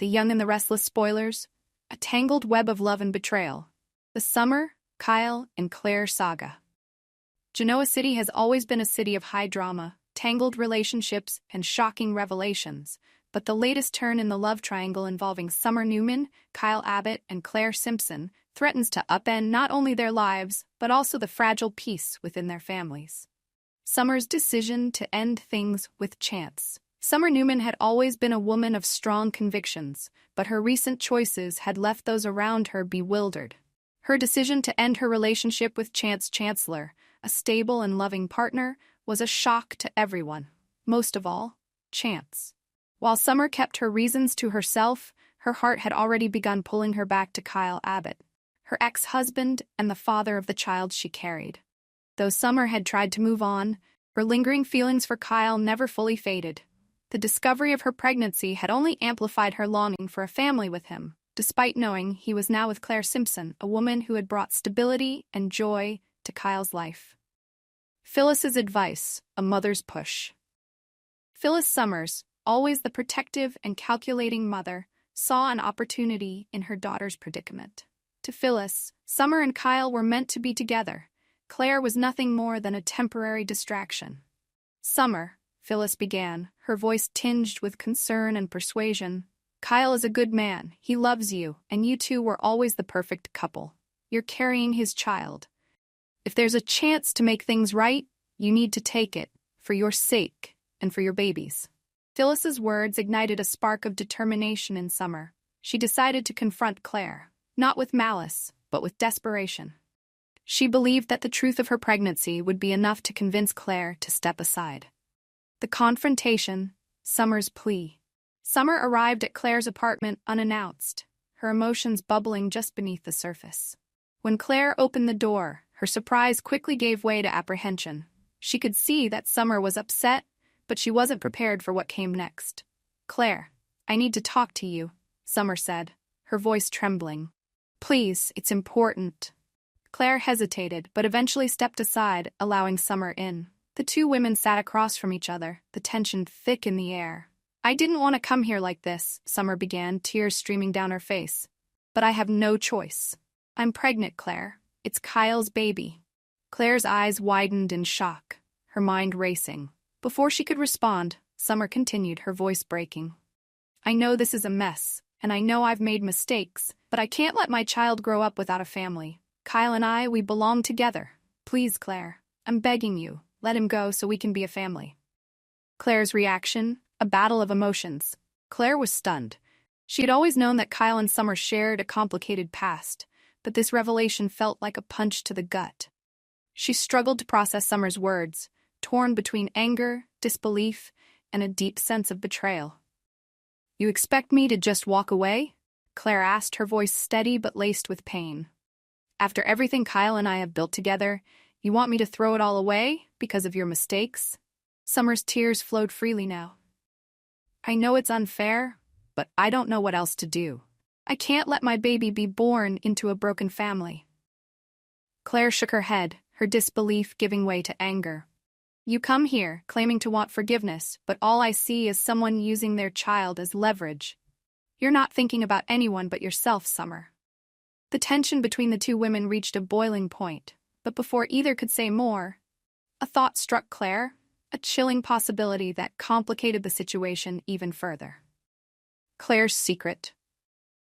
The Young and the Restless Spoilers, a tangled web of love and betrayal. The Summer, Kyle, and Claire saga. Genoa City has always been a city of high drama, tangled relationships, and shocking revelations, but the latest turn in the love triangle involving Summer Newman, Kyle Abbott, and Claire Simpson threatens to upend not only their lives, but also the fragile peace within their families. Summer's decision to end things with chance. Summer Newman had always been a woman of strong convictions, but her recent choices had left those around her bewildered. Her decision to end her relationship with Chance Chancellor, a stable and loving partner, was a shock to everyone. Most of all, Chance. While Summer kept her reasons to herself, her heart had already begun pulling her back to Kyle Abbott, her ex-husband and the father of the child she carried. Though Summer had tried to move on, her lingering feelings for Kyle never fully faded. The discovery of her pregnancy had only amplified her longing for a family with him, despite knowing he was now with Claire Simpson, a woman who had brought stability and joy to Kyle's life. Phyllis's Advice, a mother's push. Phyllis Summers, always the protective and calculating mother, saw an opportunity in her daughter's predicament. To Phyllis, Summer and Kyle were meant to be together. Claire was nothing more than a temporary distraction. Summer, Phyllis began, her voice tinged with concern and persuasion. Kyle is a good man, he loves you, and you two were always the perfect couple. You're carrying his child. If there's a chance to make things right, you need to take it, for your sake and for your baby's. Phyllis's words ignited a spark of determination in Summer. She decided to confront Claire, not with malice, but with desperation. She believed that the truth of her pregnancy would be enough to convince Claire to step aside. The confrontation, Summer's plea. Summer arrived at Claire's apartment unannounced, her emotions bubbling just beneath the surface. When Claire opened the door, her surprise quickly gave way to apprehension. She could see that Summer was upset, but she wasn't prepared for what came next. "Claire, I need to talk to you," Summer said, her voice trembling. "Please, it's important." Claire hesitated, but eventually stepped aside, allowing Summer in. The two women sat across from each other, the tension thick in the air. "I didn't want to come here like this," Summer began, tears streaming down her face. "But I have no choice. I'm pregnant, Claire. It's Kyle's baby." Claire's eyes widened in shock, her mind racing. Before she could respond, Summer continued, her voice breaking. "I know this is a mess, and I know I've made mistakes, but I can't let my child grow up without a family. Kyle and I, we belong together. Please, Claire, I'm begging you, let him go so we can be a family." Claire's reaction, a battle of emotions. Claire was stunned. She had always known that Kyle and Summer shared a complicated past, but this revelation felt like a punch to the gut. She struggled to process Summer's words, torn between anger, disbelief, and a deep sense of betrayal. "You expect me to just walk away?" Claire asked, her voice steady but laced with pain. "After everything Kyle and I have built together, you want me to throw it all away because of your mistakes?" Summer's tears flowed freely now. "I know it's unfair, but I don't know what else to do. I can't let my baby be born into a broken family." Claire shook her head, her disbelief giving way to anger. "You come here, claiming to want forgiveness, but all I see is someone using their child as leverage. You're not thinking about anyone but yourself, Summer." The tension between the two women reached a boiling point, but before either could say more, a thought struck Claire, a chilling possibility that complicated the situation even further. Claire's secret.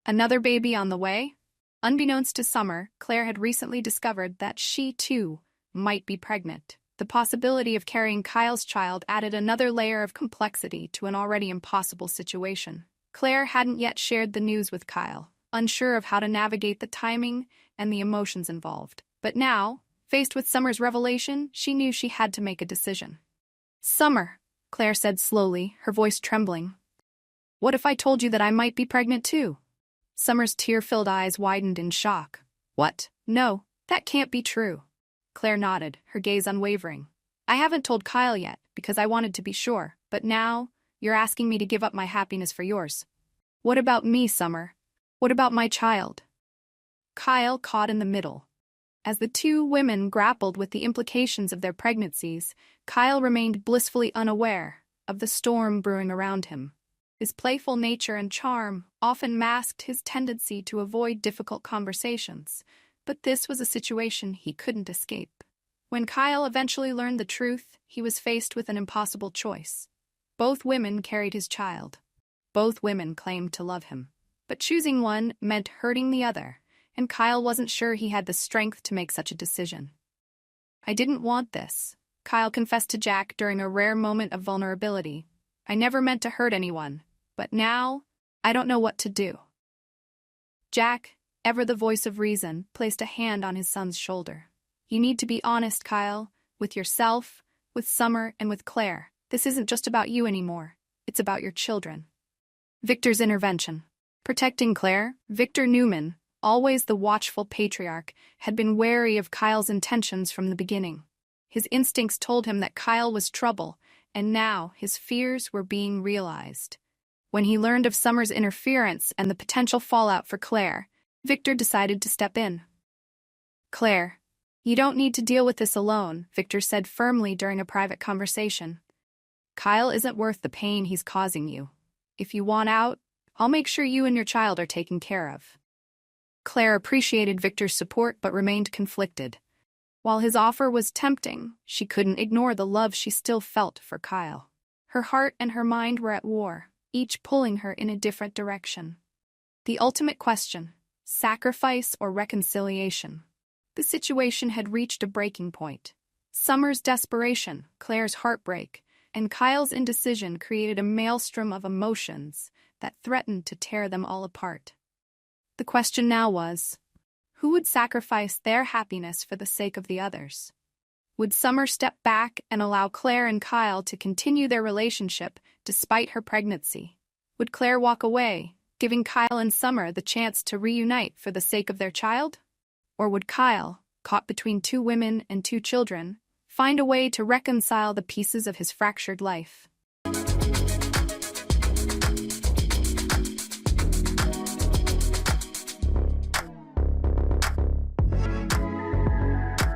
Another baby on the way? Unbeknownst to Summer, Claire had recently discovered that she, too, might be pregnant. The possibility of carrying Kyle's child added another layer of complexity to an already impossible situation. Claire hadn't yet shared the news with Kyle, unsure of how to navigate the timing and the emotions involved. But now, faced with Summer's revelation, she knew she had to make a decision. "Summer," Claire said slowly, her voice trembling. "What if I told you that I might be pregnant too?" Summer's tear-filled eyes widened in shock. "What? No, that can't be true." Claire nodded, her gaze unwavering. "I haven't told Kyle yet, because I wanted to be sure, but now, you're asking me to give up my happiness for yours. What about me, Summer? What about my child?" Kyle caught in the middle. As the two women grappled with the implications of their pregnancies, Kyle remained blissfully unaware of the storm brewing around him. His playful nature and charm often masked his tendency to avoid difficult conversations, but this was a situation he couldn't escape. When Kyle eventually learned the truth, he was faced with an impossible choice. Both women carried his child. Both women claimed to love him. But choosing one meant hurting the other, and Kyle wasn't sure he had the strength to make such a decision. "I didn't want this," Kyle confessed to Jack during a rare moment of vulnerability. "I never meant to hurt anyone, but now, I don't know what to do." Jack, ever the voice of reason, placed a hand on his son's shoulder. "You need to be honest, Kyle, with yourself, with Summer, and with Claire. This isn't just about you anymore. It's about your children." Victor's intervention. Protecting Claire, Victor Newman, always the watchful patriarch, had been wary of Kyle's intentions from the beginning. His instincts told him that Kyle was trouble, and now his fears were being realized. When he learned of Summer's interference and the potential fallout for Claire, Victor decided to step in. "Claire, you don't need to deal with this alone," Victor said firmly during a private conversation. "Kyle isn't worth the pain he's causing you. If you want out, I'll make sure you and your child are taken care of." Claire appreciated Victor's support but remained conflicted. While his offer was tempting, she couldn't ignore the love she still felt for Kyle. Her heart and her mind were at war, each pulling her in a different direction. The ultimate question: sacrifice or reconciliation? The situation had reached a breaking point. Summer's desperation, Claire's heartbreak, and Kyle's indecision created a maelstrom of emotions that threatened to tear them all apart. The question now was, who would sacrifice their happiness for the sake of the others? Would Summer step back and allow Claire and Kyle to continue their relationship despite her pregnancy? Would Claire walk away, giving Kyle and Summer the chance to reunite for the sake of their child? Or would Kyle, caught between two women and two children, find a way to reconcile the pieces of his fractured life?